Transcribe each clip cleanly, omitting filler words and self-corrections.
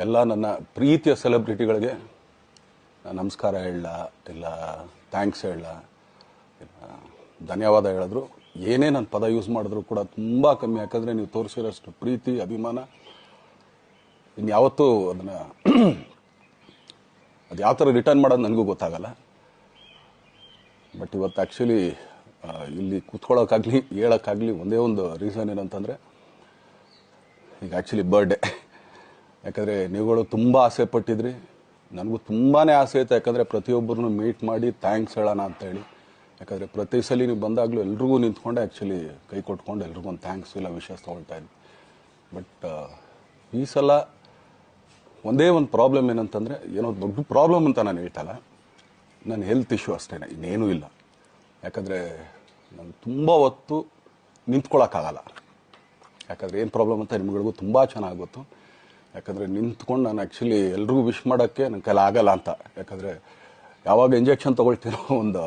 ಎಲ್ಲ ನನ್ನ ಪ್ರೀತಿಯ ಸೆಲೆಬ್ರಿಟಿಗಳಿಗೆ ನಮಸ್ಕಾರ ಹೇಳಲ್ಲ, ಇಲ್ಲ ಥ್ಯಾಂಕ್ಸ್ ಹೇಳಲ್ಲ, ಧನ್ಯವಾದ ಹೇಳಿದ್ರು, ಏನೇ ನನ್ನ ಪದ ಯೂಸ್ ಮಾಡಿದ್ರು ಕೂಡ ತುಂಬ ಕಮ್ಮಿ. ಯಾಕಂದರೆ ನೀವು ತೋರಿಸಿರೋಷ್ಟು ಪ್ರೀತಿ ಅಭಿಮಾನ ಇನ್ಯಾವತ್ತೂ ಅದನ್ನು ಅದು ಯಾವ ಥರ ರಿಟರ್ನ್ ಮಾಡೋದು ನನಗೂ ಗೊತ್ತಾಗಲ್ಲ. ಬಟ್ ಇವತ್ತು ಆ್ಯಕ್ಚುಲಿ ಇಲ್ಲಿ ಕೂತ್ಕೊಳ್ಳೋಕ್ಕಾಗಲಿ ಹೇಳೋಕ್ಕಾಗಲಿ ಒಂದೇ ಒಂದು ರೀಸನ್ ಏನಂತಂದರೆ, ಈಗ ಆ್ಯಕ್ಚುಲಿ ಬರ್ಡೇ. ಯಾಕಂದರೆ ನೀವುಗಳು ತುಂಬ ಆಸೆ ಪಟ್ಟಿದ್ರಿ, ನನಗೂ ತುಂಬಾ ಆಸೆ ಇತ್ತು. ಯಾಕಂದರೆ ಪ್ರತಿಯೊಬ್ಬರನ್ನು ಮೀಟ್ ಮಾಡಿ ಥ್ಯಾಂಕ್ಸ್ ಹೇಳೋಣ ಅಂತೇಳಿ. ಯಾಕಂದರೆ ಪ್ರತಿ ಸಲ ನೀವು ಬಂದಾಗಲೂ ಎಲ್ರಿಗೂ ನಿಂತ್ಕೊಂಡೆ ಆ್ಯಕ್ಚುಲಿ ಕೈ ಕೊಟ್ಕೊಂಡು ಎಲ್ರಿಗೂ ಒಂದು ಥ್ಯಾಂಕ್ಸ್ ಇಲ್ಲ ವಿಷಯ ತೊಗೊಳ್ತಾ ಇದ್ವಿ. ಬಟ್ ಈ ಸಲ ಒಂದೇ ಒಂದು ಪ್ರಾಬ್ಲಮ್ ಏನಂತಂದರೆ, ಏನೋ ದೊಡ್ಡ ಪ್ರಾಬ್ಲಮ್ ಅಂತ ನಾನು ಹೇಳ್ತಲ್ಲ, ನನ್ನ ಹೆಲ್ತ್ ಇಶ್ಯೂ ಅಷ್ಟೇ, ಇನ್ನೇನೂ ಇಲ್ಲ. ಯಾಕಂದರೆ ನಾನು ತುಂಬ ಹೊತ್ತು ನಿಂತ್ಕೊಳ್ಳೋಕ್ಕಾಗಲ್ಲ. ಯಾಕಂದರೆ ಏನು ಪ್ರಾಬ್ಲಮ್ ಅಂತ ನಿಮ್ಗಳಿಗೂ ತುಂಬ ಚೆನ್ನಾಗಿ ಗೊತ್ತು. ಯಾಕಂದರೆ ನಿಂತ್ಕೊಂಡು ನಾನು ಆ್ಯಕ್ಚುಲಿ ಎಲ್ರಿಗೂ ವಿಶ್ ಮಾಡೋಕ್ಕೆ ನನ್ನ ಕೈಲಿ ಆಗಲ್ಲ ಅಂತ. ಯಾಕಂದರೆ ಯಾವಾಗ ಇಂಜೆಕ್ಷನ್ ತೊಗೊಳ್ತೀನೋ ಒಂದು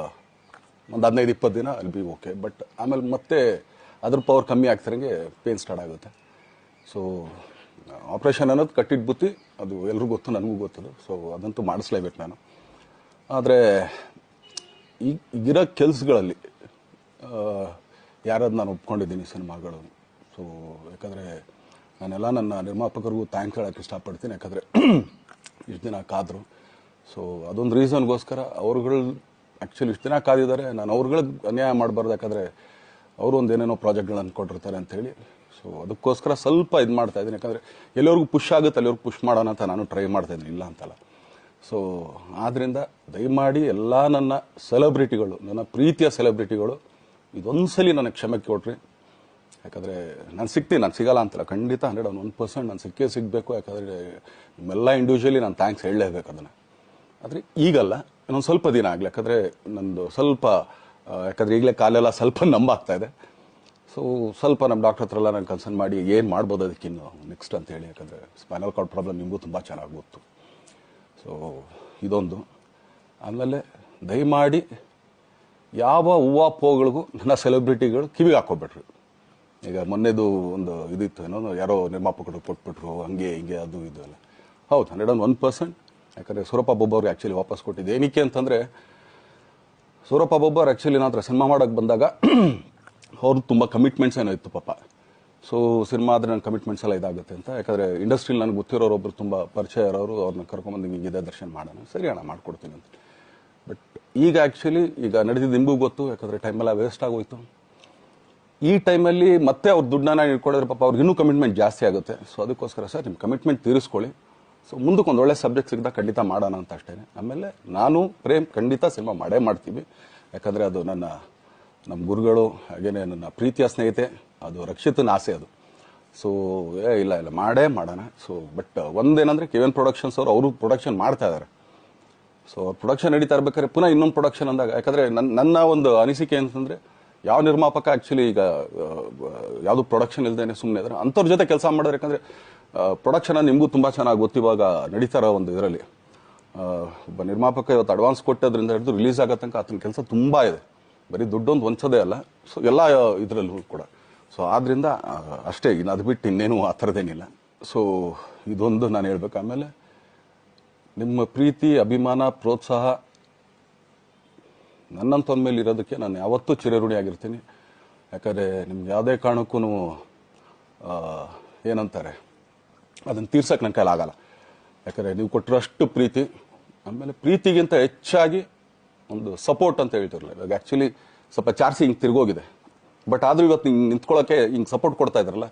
15-20 ದಿನ ಅಲ್ಲಿ ಬಿ ಓಕೆ. ಬಟ್ ಆಮೇಲೆ ಮತ್ತೆ ಅದ್ರ ಪವರ್ ಕಮ್ಮಿ ಆಗ್ತಿರಂಗೆ ಪೇನ್ ಸ್ಟಾರ್ಟ್ ಆಗುತ್ತೆ. ಸೊ ಆಪ್ರೇಷನ್ ಅನ್ನೋದು ಕಟ್ಟಿಟ್ಟು ಬುತ್ತಿ, ಅದು ಎಲ್ರಿಗೂ ಗೊತ್ತು, ನನಗೂ ಗೊತ್ತದು. ಸೊ ಅದಂತೂ ಮಾಡಿಸ್ಲೇಬೇಕು ನಾನು. ಆದರೆ ಈಗಿರೋ ಕೆಲಸಗಳಲ್ಲಿ ಯಾರಾದ್ರು ನಾನು ಒಪ್ಕೊಂಡಿದ್ದೀನಿ ಸಿನಿಮಾಗಳು. ಸೊ ಯಾಕಂದರೆ ನಾನೆಲ್ಲ ನನ್ನ ನಿರ್ಮಾಪಕರಿಗೂ ಥ್ಯಾಂಕ್ಸ್ ಹೇಳೋಕ್ಕೆ ಇಷ್ಟಪಡ್ತೀನಿ. ಯಾಕಂದರೆ ಇಷ್ಟು ದಿನ ಕಾದರು. ಸೊ ಅದೊಂದು ರೀಸನ್ಗೋಸ್ಕರ ಅವ್ರುಗಳು ಆ್ಯಕ್ಚುಲಿ ಇಷ್ಟು ದಿನ ಕಾದಿದ್ದಾರೆ, ನಾನು ಅವ್ರುಗಳಿಗೆ ಅನ್ಯಾಯ ಮಾಡಬಾರ್ದು. ಯಾಕಂದರೆ ಅವರು ಒಂದು ಏನೇನೋ ಪ್ರಾಜೆಕ್ಟ್ಗಳು ಅಂದ್ಕೊಂಡಿರ್ತಾರೆ ಅಂಥೇಳಿ. ಸೊ ಅದಕ್ಕೋಸ್ಕರ ಸ್ವಲ್ಪ ಇದು ಮಾಡ್ತಾಯಿದ್ದೀನಿ. ಯಾಕಂದರೆ ಎಲ್ಲರಿಗೂ ಪುಷ್ ಆಗುತ್ತೆ ಅಲ್ಲಿವ್ರಿಗೆ ಪುಷ್ ಮಾಡೋಣ ಅಂತ ನಾನು ಟ್ರೈ ಮಾಡ್ತಾಯಿದ್ದೀನಿ, ಇಲ್ಲ ಅಂತಲ್ಲ. ಸೊ ಆದ್ದರಿಂದ ದಯಮಾಡಿ ಎಲ್ಲ ನನ್ನ ಸೆಲೆಬ್ರಿಟಿಗಳು, ನನ್ನ ಪ್ರೀತಿಯ ಸೆಲೆಬ್ರಿಟಿಗಳು, ಇದೊಂದು ಸಲ ನನಗೆ ಕ್ಷಮೆ ಕೊಡ್ರಿ. ಯಾಕಂದರೆ ನಾನು ಸಿಗ್ತೀನಿ, ನಾನು ಸಿಗಲ್ಲ ಅಂತಲ್ಲ, ಖಂಡಿತ 101% ನಾನು ಸಿಕ್ಕೇ ಸಿಗಬೇಕು. ಯಾಕಂದರೆ ನಿಮ್ಮೆಲ್ಲ ಇಂಡಿವಿಜುವಲಿ ನಾನು ಥ್ಯಾಂಕ್ಸ್ ಹೇಳಲೇಬೇಕು ಅದನ್ನು. ಆದರೆ ಈಗಲ್ಲ, ಇನ್ನೊಂದು ಸ್ವಲ್ಪ ದಿನ ಆಗಲಿ. ಯಾಕಂದರೆ ನಂದು ಸ್ವಲ್ಪ ಯಾಕಂದರೆ ಈಗಲೇ ಕಾಲೆಲ್ಲ ಸ್ವಲ್ಪ ನಂಬಾಗ್ತಾ ಇದೆ. ಸೊ ಸ್ವಲ್ಪ ನಮ್ಮ ಡಾಕ್ಟರ್ ಹತ್ರ ಎಲ್ಲ ನಾನು ಕನ್ಸರ್ನ್ ಮಾಡಿ ಏನು ಮಾಡ್ಬೋದು ಅದಕ್ಕಿನ್ನು ನೆಕ್ಸ್ಟ್ ಅಂತೇಳಿ. ಯಾಕಂದರೆ ಸ್ಪೈನಲ್ ಕಾರ್ಡ್ ಪ್ರಾಬ್ಲಮ್ ನಿಮಗೂ ತುಂಬ ಚೆನ್ನಾಗಿ ಗೊತ್ತು. ಸೊ ಇದೊಂದು. ಆಮೇಲೆ ದಯಮಾಡಿ ಯಾವ ಹೂವು ನನ್ನ ಸೆಲೆಬ್ರಿಟಿಗಳು ಕಿವಿಗೆ ಹಾಕೋಬೇಡ್ರಿ. ಈಗ ಮೊನ್ನೆದು ಒಂದು ಇದಿತ್ತು, ಏನೋ ಯಾರೋ ನಿರ್ಮಾಪಕರು ಕೊಟ್ಬಿಟ್ರು, ಹಂಗೆ ಹಿಂಗೆ ಅದು ಇದು ಎಲ್ಲ. ಹೌದು, 101%. ಯಾಕಂದರೆ ಸೂರಪ್ಪ ಬೊಬ್ಬ ಅವ್ರಿಗೆ ಆ್ಯಕ್ಚುಲಿ ವಾಪಸ್ ಕೊಟ್ಟಿದ್ದು ಏನಕ್ಕೆ ಅಂತಂದರೆ, ಸೂರಪ್ಪ ಬೊಬ್ಬ ಅವ್ರು ಆ್ಯಕ್ಚುಲಿ ನಾನು ಹತ್ರ ಸಿನಿಮಾ ಮಾಡೋಕ್ಕೆ ಬಂದಾಗ ಅವ್ರದ್ದು ತುಂಬ ಕಮಿಟ್ಮೆಂಟ್ಸ್ ಏನೋ ಇತ್ತು ಪಾಪ. ಸೊ ಸಿನಿಮಾ ಆದರೆ ನನ್ನ ಕಮಿಟ್ಮೆಂಟ್ಸ್ ಎಲ್ಲ ಇದಾಗುತ್ತೆ ಅಂತ. ಯಾಕಂದರೆ ಇಂಡಸ್ಟ್ರಿಲಿ ನನಗೆ ಗೊತ್ತಿರೋರು ಒಬ್ಬರು ತುಂಬ ಪರಿಚಯ ಇರೋರು, ಅವ್ರನ್ನ ಕರ್ಕೊಂಬಂದು ಹಿಂಗಿದೆ ದರ್ಶನ ಮಾಡೋಣ, ಸರಿ ಅಣ್ಣ ಮಾಡ್ಕೊಡ್ತೀನಿ ಅಂತ. ಬಟ್ ಈಗ ಆ್ಯಕ್ಚುಲಿ ಈಗ ನಡೆದಿದ್ದು ನಿಮಗೂ ಗೊತ್ತು. ಯಾಕಂದರೆ ಟೈಮೆಲ್ಲ ವೇಸ್ಟ್ ಆಗೋಯ್ತು. ಈ ಟೈಮಲ್ಲಿ ಮತ್ತೆ ಅವ್ರ ದುಡ್ಡನ್ನ ಇಟ್ಕೊಡಿದ್ರೆ ಪಾಪ ಅವ್ರಿಗೆ ಇನ್ನೂ ಕಮಿಟ್ಮೆಂಟ್ ಜಾಸ್ತಿ ಆಗುತ್ತೆ. ಸೊ ಅದಕ್ಕೋಸ್ಕರ ಸರ್ ನಿಮ್ಮ ಕಮಿಟ್ಮೆಂಟ್ ತೀರಿಸ್ಕೊಳ್ಳಿ. ಸೊ ಮುಂದಕ್ಕೆ ಒಂದು ಒಳ್ಳೆ ಸಬ್ಜೆಕ್ಟ್ ಸಿಗ್ದಾಗ ಖಂಡಿತ ಮಾಡೋಣ ಅಂತ ಅಷ್ಟೇ. ಆಮೇಲೆ ನಾನು ಪ್ರೇಮ್ ಖಂಡಿತ ಸಿನಿಮಾ ಮಾಡೇ ಮಾಡ್ತೀವಿ. ಯಾಕಂದರೆ ಅದು ನಮ್ಮ ಗುರುಗಳು, ಹಾಗೇನೆ ನನ್ನ ಪ್ರೀತಿಯ ಸ್ನೇಹಿತೆ, ಅದು ರಕ್ಷಿತನ ಆಸೆ ಅದು. ಸೊ ಇಲ್ಲ ಮಾಡೇ ಮಾಡೋಣ. ಸೊ ಬಟ್ ಒಂದೇನಂದರೆ KVN ಪ್ರೊಡಕ್ಷನ್ಸ್ ಅವರು ಪ್ರೊಡಕ್ಷನ್ ಮಾಡ್ತಾ ಇದ್ದಾರೆ. ಸೊ ಅವ್ರ ಪ್ರೊಡಕ್ಷನ್ ನಡೀತಾ ಇರ್ಬೇಕಾದ್ರೆ ಪುನಃ ಇನ್ನೊಂದು ಪ್ರೊಡಕ್ಷನ್ ಅಂದಾಗ, ಯಾಕಂದರೆ ನನ್ನ ಒಂದು ಅನಿಸಿಕೆ ಅಂತಂದರೆ, ಯಾವ ನಿರ್ಮಾಪಕ ಆ್ಯಕ್ಚುಲಿ ಈಗ ಯಾವುದು ಪ್ರೊಡಕ್ಷನ್ ಇಲ್ದೇನೆ ಸುಮ್ಮನೆ ಇದ್ದಾರೆ ಅಂಥವ್ರ ಜೊತೆ ಕೆಲಸ ಮಾಡೋರು. ಯಾಕಂದರೆ ಪ್ರೊಡಕ್ಷನ್ ನಿಮಗೂ ತುಂಬ ಚೆನ್ನಾಗಿ ಗೊತ್ತು. ಇವಾಗ ನಡೀತಾ ಇರೋ ಒಂದು ಇದರಲ್ಲಿ ಒಬ್ಬ ನಿರ್ಮಾಪಕ ಇವತ್ತು ಅಡ್ವಾನ್ಸ್ ಕೊಟ್ಟೋದ್ರಿಂದ ಹಿಡಿದು ರಿಲೀಸ್ ಆಗೋ ತನಕ ಆತನ ಕೆಲಸ ತುಂಬ ಇದೆ. ಬರೀ ದುಡ್ಡೊಂದು ಹೊಂಚೋದೇ ಅಲ್ಲ, ಸೊ ಎಲ್ಲ ಇದರಲ್ಲೂ ಕೂಡ. ಸೊ ಆದ್ದರಿಂದ ಅಷ್ಟೇ, ಇನ್ನು ಅದು ಬಿಟ್ಟು ಇನ್ನೇನು ಆ ಥರದ್ದೇನಿಲ್ಲ. ಸೊ ಇದೊಂದು ನಾನು ಹೇಳ್ಬೇಕು. ಆಮೇಲೆ ನಿಮ್ಮ ಪ್ರೀತಿ, ಅಭಿಮಾನ, ಪ್ರೋತ್ಸಾಹ ನನ್ನಂಥವ್ರ ಮೇಲೆ ಇರೋದಕ್ಕೆ ನಾನು ಯಾವತ್ತೂ ಚಿರಋಣಿಯಾಗಿರ್ತೀನಿ. ಯಾಕಂದರೆ ನಿಮ್ಗೆ ಯಾವುದೇ ಕಾರಣಕ್ಕೂ ಏನಂತಾರೆ ಅದನ್ನು ತೀರ್ಸೋಕ್ಕೆ ನನ್ನ ಕೈಲಾಗಲ್ಲ. ಯಾಕಂದರೆ ನೀವು ಕೊಟ್ಟಿರೋಷ್ಟು ಪ್ರೀತಿ, ಆಮೇಲೆ ಪ್ರೀತಿಗಿಂತ ಹೆಚ್ಚಾಗಿ ಒಂದು ಸಪೋರ್ಟ್ ಅಂತ ಹೇಳ್ತಿರಲಿಲ್ಲ. ಇವಾಗ ಆ್ಯಕ್ಚುಲಿ ಸ್ವಲ್ಪ ಚಾರ್ಜಿ ಹಿಂಗೆ ತಿರ್ಗೋಗಿದೆ. ಬಟ್ ಆದರೂ ಇವತ್ತು ಹಿಂಗೆ ನಿಂತ್ಕೊಳ್ಳೋಕ್ಕೆ ಹಿಂಗೆ ಸಪೋರ್ಟ್ ಕೊಡ್ತಾ ಇದ್ದಾರಲ್ಲ.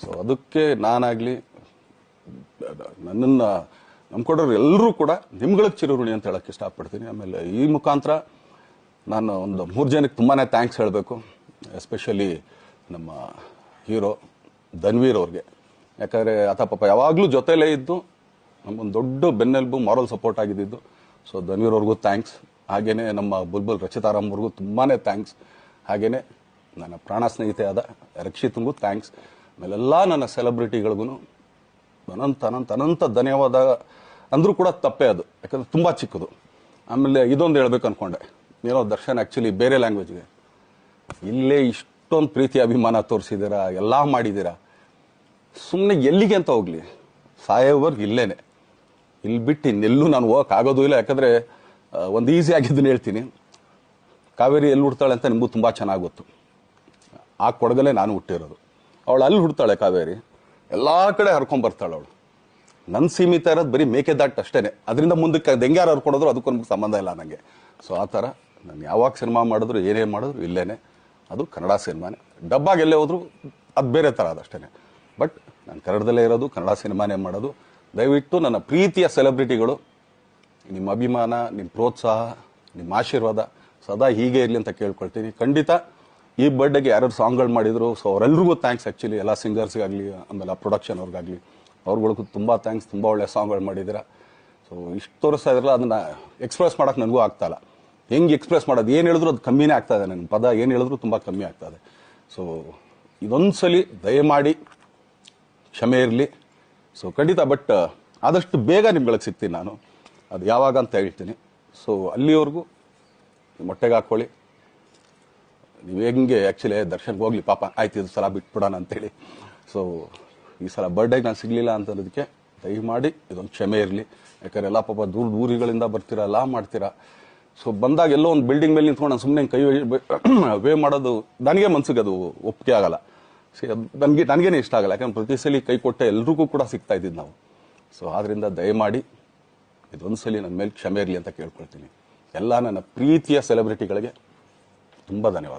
ಸೊ ಅದಕ್ಕೆ ನಾನಾಗಲಿ ನನ್ನನ್ನು ನಂಬ್ಕೊಡೋರು ಎಲ್ಲರೂ ಕೂಡ ನಿಮ್ಗಳಿಗೆ ಚಿರಋಣಿ ಅಂತ ಹೇಳೋಕ್ಕೆ ಇಷ್ಟಪಡ್ತೀನಿ. ಆಮೇಲೆ ಈ ಮುಖಾಂತರ ನಾನು ಒಂದು 3 ಜನಕ್ಕೆ ತುಂಬಾ ಥ್ಯಾಂಕ್ಸ್ ಹೇಳಬೇಕು. ಎಸ್ಪೆಷಲಿ ನಮ್ಮ ಹೀರೋ ಧನ್ವೀರ್ ಅವ್ರಿಗೆ. ಯಾಕಂದರೆ ಆತ ಪಾಪ ಯಾವಾಗಲೂ ಜೊತೆಲೇ ಇದ್ದು ನಮಗೊಂದು ದೊಡ್ಡ ಬೆನ್ನೆಲುಬು, ಮಾರಲ್ ಸಪೋರ್ಟ್ ಆಗಿದ್ದು. ಸೊ ಧನ್ವೀರ್ ಅವ್ರಿಗೂ ಥ್ಯಾಂಕ್ಸ್. ಹಾಗೆಯೇ ನಮ್ಮ ಬುಲ್ಬುಲ್ ರಚಿತಾರಾಮ್ ಅವ್ರಿಗೂ ತುಂಬಾ ಥ್ಯಾಂಕ್ಸ್. ಹಾಗೆಯೇ ನನ್ನ ಪ್ರಾಣ ಸ್ನೇಹಿತೆ ಆದ ರಕ್ಷಿತ್ಗೂ ಥ್ಯಾಂಕ್ಸ್. ಆಮೇಲೆಲ್ಲ ನನ್ನ ಸೆಲೆಬ್ರಿಟಿಗಳಿಗೂ ಅನಂತ ಧನ್ಯವಾದ ಅಂದರೂ ಕೂಡ ತಪ್ಪೇ ಅದು. ಯಾಕಂದರೆ ತುಂಬ ಚಿಕ್ಕದು. ಆಮೇಲೆ ಇದೊಂದು ಹೇಳ್ಬೇಕು ಅಂದ್ಕೊಂಡೆ, ಏನೋ ದರ್ಶನ್ ಆ್ಯಕ್ಚುಲಿ ಬೇರೆ ಲ್ಯಾಂಗ್ವೇಜ್ಗೆ ಇಲ್ಲೇ ಇಷ್ಟೊಂದು ಪ್ರೀತಿ ಅಭಿಮಾನ ತೋರಿಸಿದ್ದೀರಾ, ಎಲ್ಲ ಮಾಡಿದ್ದೀರಾ, ಸುಮ್ಮನೆ ಎಲ್ಲಿಗೆ ಅಂತ ಹೋಗಲಿ. ಸಾಯೋವರ್ಗು ಇಲ್ಲೇನೆ, ಇಲ್ಲಿ ಬಿಟ್ಟು ಇನ್ನೆಲ್ಲೂ ನಾನು ಹೋಗೋಕ್ಕಾಗೋದು ಇಲ್ಲ. ಯಾಕಂದರೆ ಒಂದು ಈಸಿ ಆಗಿದ್ದನ್ನು ಹೇಳ್ತೀನಿ, ಕಾವೇರಿ ಎಲ್ಲಿ ಹುಡ್ತಾಳೆ ಅಂತ ನಿಮಗೂ ತುಂಬ ಚೆನ್ನಾಗಿ ಗೊತ್ತು. ಆ ಕೊಡಗಲ್ಲೇ ನಾನು ಹುಟ್ಟಿರೋದು. ಅವಳು ಅಲ್ಲಿ ಹುಡ್ತಾಳೆ ಕಾವೇರಿ, ಎಲ್ಲ ಕಡೆ ಹರ್ಕೊಂಬರ್ತಾಳೆ ಅವಳು. ನನ್ನ ಸೀಮಿತ ಇರೋದು ಬರೀ ಮೇಕೆದಾಟ್ ಅಷ್ಟೇ, ಅದರಿಂದ ಮುಂದಕ್ಕೆ ಅದು ಹೆಂಗ್ಯಾರು ಹರ್ಕೊಡೋದ್ರು ಅದಕ್ಕೂ ನಮ್ಗೆ ಸಂಬಂಧ ಇಲ್ಲ ನನಗೆ. ಸೊ ಆ ಥರ ನಾನು ಯಾವಾಗ ಸಿನಿಮಾ ಮಾಡಿದ್ರು ಏನೇ ಮಾಡಿದ್ರು ಇಲ್ಲೇನೆ, ಅದು ಕನ್ನಡ ಸಿನಿಮಾನೇ. ಡಬ್ಬಾಗಿ ಎಲ್ಲೇ ಹೋದ್ರು ಅದು ಬೇರೆ ಥರ ಅದಷ್ಟೇ. ಬಟ್ ನಾನು ಕನ್ನಡದಲ್ಲೇ ಇರೋದು, ಕನ್ನಡ ಸಿನಿಮಾನೇ ಮಾಡೋದು. ದಯವಿಟ್ಟು ನನ್ನ ಪ್ರೀತಿಯ ಸೆಲೆಬ್ರಿಟಿಗಳು, ನಿಮ್ಮ ಅಭಿಮಾನ, ನಿಮ್ಮ ಪ್ರೋತ್ಸಾಹ, ನಿಮ್ಮ ಆಶೀರ್ವಾದ ಸದಾ ಹೀಗೆ ಇರಲಿ ಅಂತ ಕೇಳ್ಕೊಳ್ತೀನಿ. ಖಂಡಿತ ಈ ಬರ್ಡೇಗೆ ಯಾರ್ಯಾರು ಸಾಂಗ್ಗಳು ಮಾಡಿದ್ರು, ಸೊ ಅವರೆಲ್ರಿಗೂ ಥ್ಯಾಂಕ್ಸ್. ಆ್ಯಕ್ಚುಲಿ ಎಲ್ಲ ಸಿಂಗರ್ಸ್ಗಾಗಲಿ, ಆಮೇಲೆ ಪ್ರೊಡಕ್ಷನ್ ಅವ್ರಿಗಾಗಲಿ, ಅವ್ರುಗಳಿಗೂ ತುಂಬ ಥ್ಯಾಂಕ್ಸ್. ತುಂಬ ಒಳ್ಳೆ ಸಾಂಗ್ಗಳು ಮಾಡಿದ್ದೀರಾ. ಸೊ ಇಷ್ಟು ತೋರಿಸ್ತಾ ಇದ್ರಲ್ಲ, ಅದನ್ನು ಎಕ್ಸ್ಪ್ರೆಸ್ ಮಾಡೋಕ್ಕೆ ನನಗೂ ಆಗ್ತಾಯಿಲ್ಲ. ಹೆಂಗೆ ಎಕ್ಸ್ಪ್ರೆಸ್ ಮಾಡೋದು, ಏನು ಹೇಳಿದ್ರು ಅದು ಕಮ್ಮಿನೇ ಆಗ್ತಾಯಿದೆ. ನನ್ನ ಪದ ಏನು ಹೇಳಿದ್ರು ತುಂಬ ಕಮ್ಮಿ ಆಗ್ತದೆ. ಸೊ ಇದೊಂದು ಸಲ ದಯಮಾಡಿ ಕ್ಷಮೆ ಇರಲಿ. ಸೊ ಖಂಡಿತ, ಬಟ್ ಆದಷ್ಟು ಬೇಗ ನಿಮ್ಗಳಿಗೆ ಸಿಗ್ತೀನಿ ನಾನು, ಅದು ಯಾವಾಗ ಅಂತ ಹೇಳ್ತೀನಿ. ಸೊ ಅಲ್ಲಿವರೆಗೂ ಮೊಟ್ಟೆಗೆ ಹಾಕ್ಕೊಳ್ಳಿ. ನೀವು ಹೆಂಗೆ ಆ್ಯಕ್ಚುಲಿ ದರ್ಶನ್ಗೆ ಹೋಗ್ಲಿ ಪಾಪ, ಆಯ್ತು ಇದು ಸಲ ಬಿಟ್ಬಿಡೋಣ ಅಂತೇಳಿ. ಸೊ ಈ ಸಲ ಬರ್ಡೇಗೆ ನಾನು ಸಿಗಲಿಲ್ಲ ಅಂತನ್ನೋದಕ್ಕೆ ದಯಮಾಡಿ ಇದೊಂದು ಕ್ಷಮೆ ಇರಲಿ. ಯಾಕಂದರೆ ಎಲ್ಲ ಪಾಪ ದೂರ ದೂರಿಗಳಿಂದ ಬರ್ತೀರಾ, ಎಲ್ಲ ಮಾಡ್ತೀರಾ. ಸೊ ಬಂದಾಗ ಎಲ್ಲೋ ಒಂದು ಬಿಲ್ಡಿಂಗ್ ಮೇಲೆ ನಿಂತ್ಕೊಂಡು ನಾನು ಸುಮ್ಮನೆ ಕೈ ವೇ ಮಾಡೋದು ನನಗೆ ಮನ್ಸಿಗೆ ಅದು ಒಪ್ಪಿಗೆ ಆಗಲ್ಲ. ನನಗೇನೆ ಇಷ್ಟ ಆಗಲ್ಲ. ಯಾಕಂದ್ರೆ ಪ್ರತಿ ಸಲ ಕೈ ಕೊಟ್ಟೆ ಎಲ್ರಿಗೂ ಕೂಡ ಸಿಗ್ತಾ ಇದ್ದಿದ್ದು ನಾವು. ಸೊ ಆದ್ದರಿಂದ ದಯಮಾಡಿ ಇದೊಂದು ಸಲ ನನ್ನ ಮೇಲೆ ಕ್ಷಮೆ ಇರಲಿ ಅಂತ ಕೇಳ್ಕೊಳ್ತೀನಿ. ಎಲ್ಲ ನನ್ನ ಪ್ರೀತಿಯ ಸೆಲೆಬ್ರಿಟಿಗಳಿಗೆ ತುಂಬ ಧನ್ಯವಾದ.